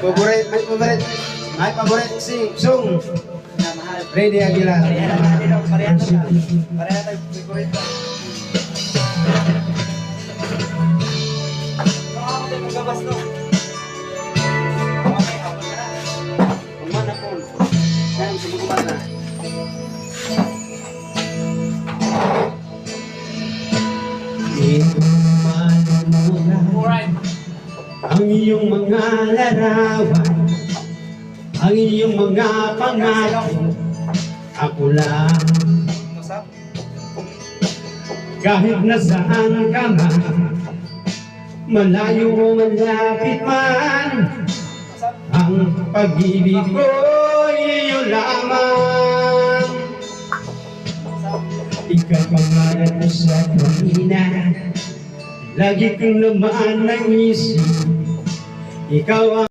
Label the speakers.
Speaker 1: My favorite song. Freddy Aguilar.
Speaker 2: Pareha tayo favorite. Ako tayo magabas no. Okay, hapon ka na.
Speaker 1: Kumana po. Ngayon, sumukuman na.
Speaker 2: Alright.
Speaker 1: Ang iyong mga larawan, ang iyong mga pangako, ako lang.
Speaker 2: Masap.
Speaker 1: Kahit nasaan ka man, malayo o malapit man,
Speaker 2: Masap.
Speaker 1: ang pag-ibig ko iyo lamang. Ikaw pangalan mo sa kanina, lagi kong naman ang isip. Ikaw ang